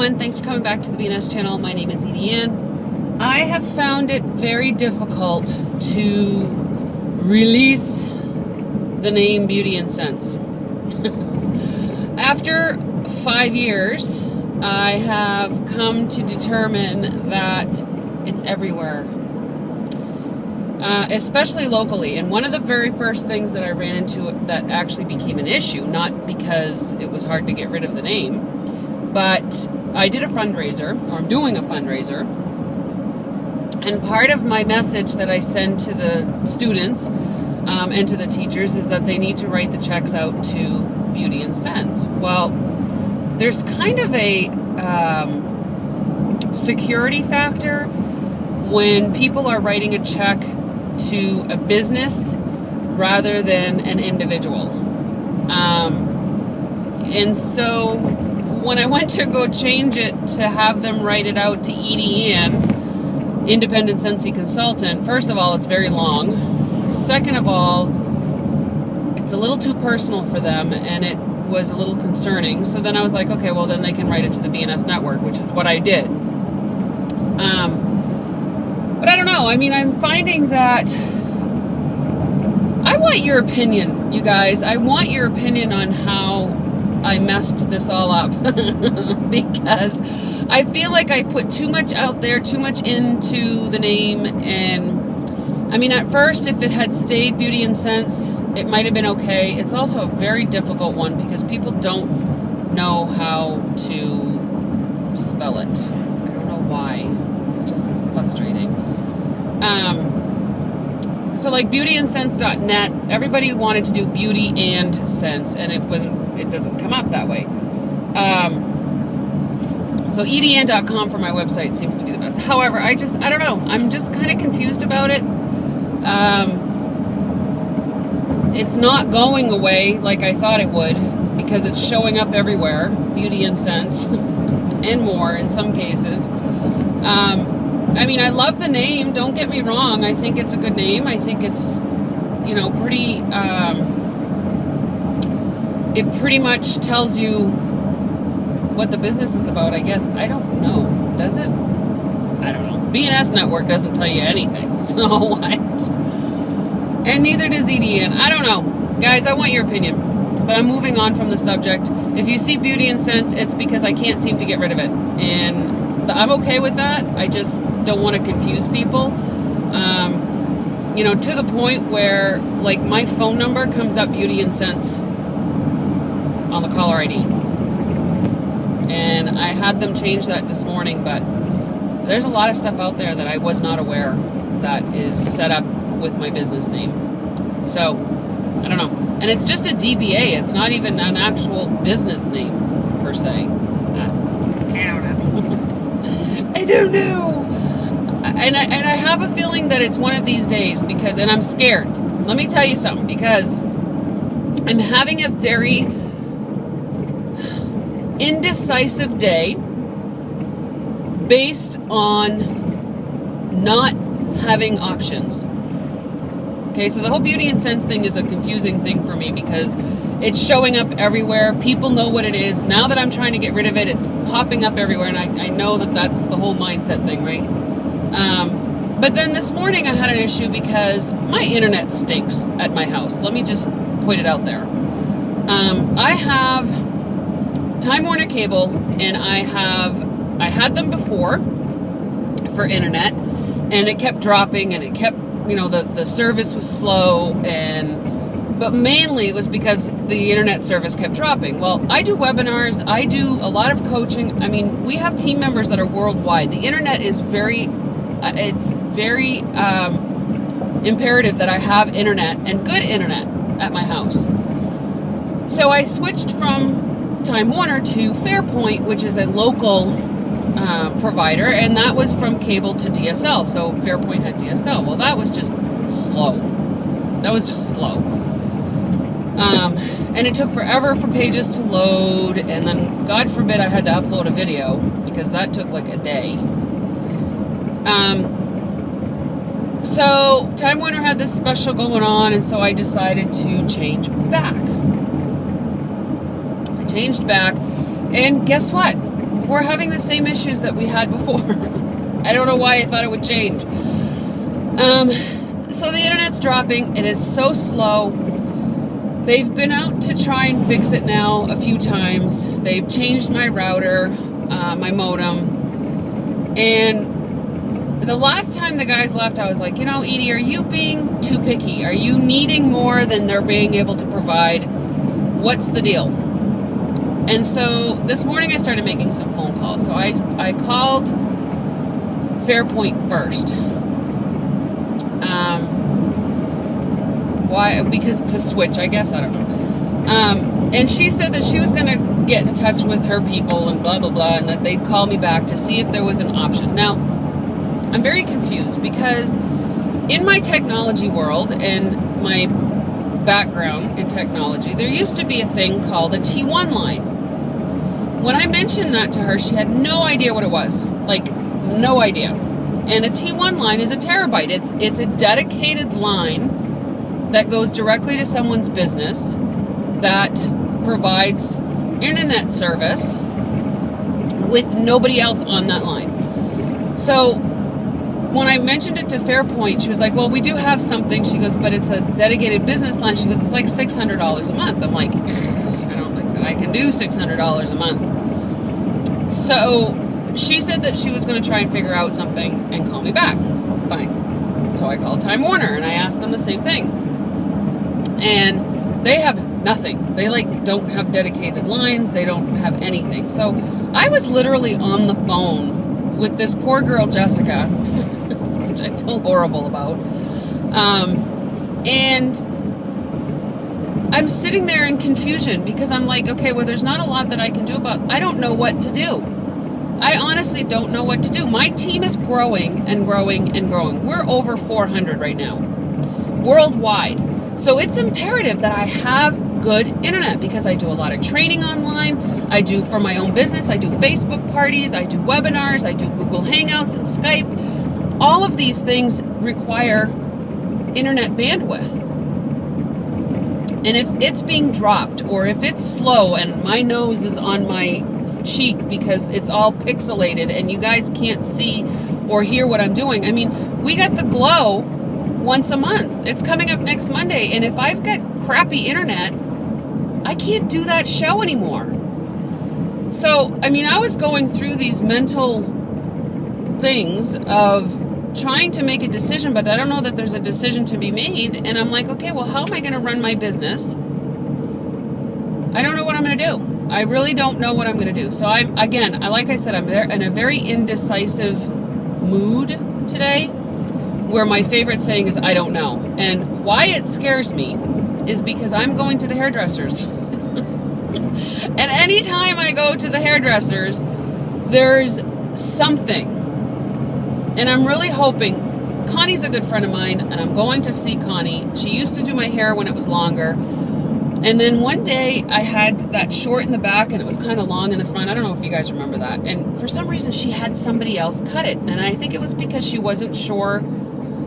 everyone. Thanks for coming back to the BNS channel. My name is EdieAnne. I have found it very difficult to release the name Beauty and Scents. After 5 years, I have come to determine that it's everywhere, especially locally. And one of the very first things that I ran into that actually became an issue, not because it was hard to get rid of the name, but I did a fundraiser, or I'm doing a fundraiser, and part of my message that I send to the students and to the teachers is that they need to write the checks out to Beauty and Scents. Well, there's kind of a security factor when people are writing a check to a business rather than an individual. And so when I went to go change it to have them write it out to EdieAnne, independent Scentsy consultant, first of all, it's very long. Second of all, it's a little too personal for them, and it was a little concerning. So then I was like, okay, well then they can write it to the BNS network, which is what I did. But I don't know. I mean, I'm finding that I want your opinion, you guys. I want your opinion on how I messed this all up because I feel like I put too much out there, too much into the name. And I mean, at first, if it had stayed Beauty and Scents, it might have been okay. It's also a very difficult one because people don't know how to spell it. I don't know why. It's just frustrating. So like beautyandscents.net, everybody wanted to do Beauty and Scents, and it doesn't come up that way. So EdieAnne.com for my website seems to be the best. However, I don't know. I'm just kind of confused about it. It's not going away like I thought it would because it's showing up everywhere, Beauty and Scents, and more in some cases. I mean, I love the name, don't get me wrong. I think it's a good name. I think it's, pretty, it pretty much tells you what the business is about, I guess. I don't know. Does it? I don't know. BNS Network doesn't tell you anything. So, and neither does EdieAnne. I don't know. Guys, I want your opinion. But I'm moving on from the subject. If you see Beauty and Scents, it's because I can't seem to get rid of it. And I'm okay with that. I just don't want to confuse people. To the point where, like, my phone number comes up Beauty and Scents on the caller ID. And I had them change that this morning, but there's a lot of stuff out there that I was not aware that is set up with my business name. So, I don't know. And it's just a DBA. It's not even an actual business name, per se. I don't know. I don't know. And I have a feeling that it's one of these days because, and I'm scared. Let me tell you something, because I'm having a very indecisive day based on not having options. Okay, so the whole Beauty and Scents thing is a confusing thing for me because it's showing up everywhere. People know what it is. Now that I'm trying to get rid of it, it's popping up everywhere, and I know that that's the whole mindset thing, right? But then this morning I had an issue because my internet stinks at my house. Let me just point it out there. I have Time Warner cable, and I had them before for internet, and it kept dropping, and it kept, the service was slow, but mainly it was because the internet service kept dropping. Well, I do webinars, I do a lot of coaching. I mean, we have team members that are worldwide. The internet is very imperative that I have internet, and good internet, at my house. So I switched from Time Warner to Fairpoint, which is a local provider, and that was from cable to DSL. So Fairpoint had DSL. Well, that was just slow. And it took forever for pages to load, and then, God forbid, I had to upload a video, because that took like a day. So Time Warner had this special going on, and so I decided to change back. I changed back, and guess what? we're having the same issues that we had before. I don't know why I thought it would change. So the internet's dropping. It is so slow. They've been out to try and fix it now a few times. They've changed my router, my modem. And the last time the guys left, I was like, you know, Edie, are you being too picky? Are you needing more than they're being able to provide? What's the deal? And so this morning I started making some phone calls. So I called Fairpoint first. Why? Because to switch, I guess. I don't know. And she said that she was going to get in touch with her people and blah, blah, blah, and that they'd call me back to see if there was an option. Now, I'm very confused because in my technology world and my background in technology, there used to be a thing called a T1 line. When I mentioned that to her, she had no idea what it was. Like, no idea. And a T1 line is a terabyte. It's a dedicated line that goes directly to someone's business that provides internet service with nobody else on that line. So when I mentioned it to Fairpoint, she was like, well, we do have something. She goes, but it's a dedicated business line. She goes, it's like $600 a month. I'm like, I don't think that I can do $600 a month. So she said that she was going to try and figure out something and call me back. Fine. So I called Time Warner and I asked them the same thing. And they have nothing. They don't have dedicated lines. They don't have anything. So I was literally on the phone with this poor girl, Jessica, which I feel horrible about. And I'm sitting there in confusion because I'm like, okay, well, there's not a lot that I can do I don't know what to do. I honestly don't know what to do. My team is growing and growing and growing. We're over 400 right now, worldwide. So it's imperative that I have good internet because I do a lot of training online. I do for my own business. I do Facebook parties. I do webinars. I do Google Hangouts and Skype. All of these things require internet bandwidth. And if it's being dropped or if it's slow and my nose is on my cheek because it's all pixelated and you guys can't see or hear what I'm doing. I mean, we got the Glow once a month. It's coming up next Monday. And if I've got crappy internet, I can't do that show anymore. So, I mean, I was going through these mental things of trying to make a decision, but I don't know that there's a decision to be made. And I'm like, okay, well, how am I going to run my business? I don't know what I'm going to do. I really don't know what I'm going to do. So like I said, I'm in a very indecisive mood today, where my favorite saying is, I don't know. And why it scares me is because I'm going to the hairdressers. And anytime I go to the hairdressers, there's something. And I'm really hoping, Connie's a good friend of mine, and I'm going to see Connie. She used to do my hair when it was longer. And then one day I had that short in the back and it was kind of long in the front. I don't know if you guys remember that. And for some reason she had somebody else cut it. And I think it was because she wasn't sure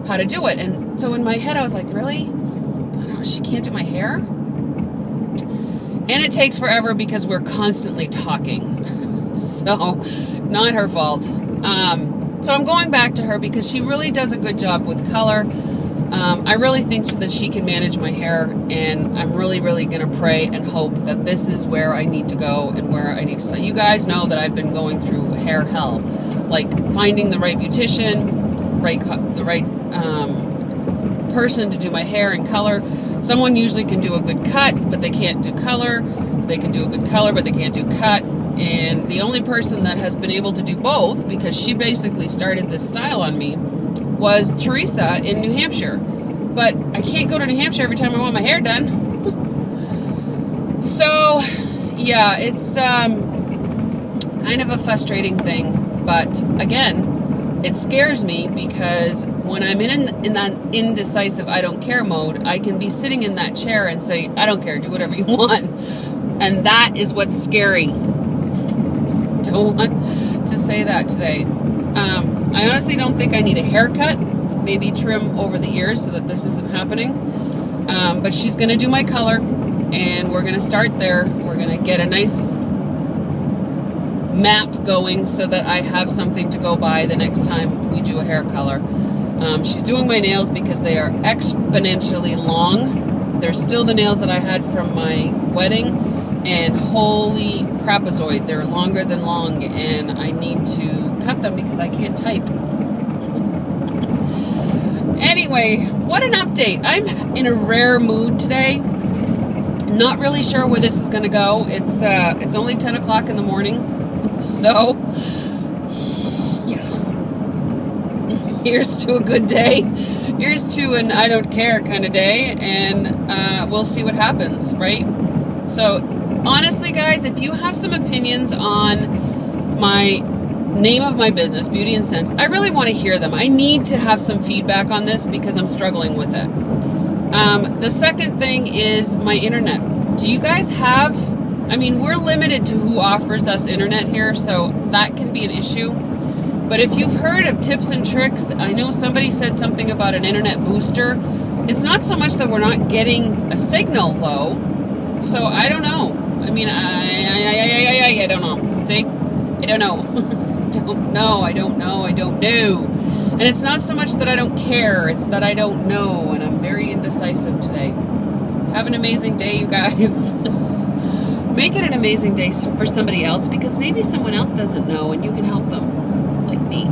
how to do it. And so in my head I was like, really? I don't know, she can't do my hair? And it takes forever because we're constantly talking. So not her fault. So I'm going back to her because she really does a good job with color. I really think that she can manage my hair, and I'm really, really going to pray and hope that this is where I need to go and where I need to start. You guys know that I've been going through hair hell, like finding the right beautician, the right person to do my hair and color. Someone usually can do a good cut, but they can't do color. They can do a good color, but they can't do cut. And the only person that has been able to do both, because she basically started this style on me, was Teresa in New Hampshire. But I can't go to New Hampshire every time I want my hair done. So, yeah, it's kind of a frustrating thing. But again, it scares me because when I'm in that indecisive I don't care mode, I can be sitting in that chair and say, I don't care, do whatever you want. And that is what's scary. Don't want to say that today. I honestly don't think I need a haircut. Maybe trim over the ears so that this isn't happening. But she's going to do my color, and we're going to start there. We're going to get a nice map going so that I have something to go by the next time we do a hair color. She's doing my nails because they are exponentially long. They're still the nails that I had from my wedding, and holy crapazoid, they're longer than long, and I need to cut them because I can't type. Anyway, what an update. I'm in a rare mood today. Not really sure where this is going to go. It's only 10 o'clock in the morning, so yeah. Here's to a good day. Here's to an I don't care kind of day, and we'll see what happens, right? So honestly, guys, if you have some opinions on my name of my business, Beauty and Scents, I really want to hear them. I need to have some feedback on this because I'm struggling with it. The second thing is my internet. Do you guys have, I mean, we're limited to who offers us internet here, so that can be an issue. But if you've heard of tips and tricks, I know somebody said something about an internet booster. It's not so much that we're not getting a signal, though. So I don't know. I mean, I don't know. See? I don't know. I don't know. And it's not so much that I don't care, it's that I don't know, and I'm very indecisive today. Have an amazing day, you guys. Make it an amazing day for somebody else, because maybe someone else doesn't know and you can help them, like me.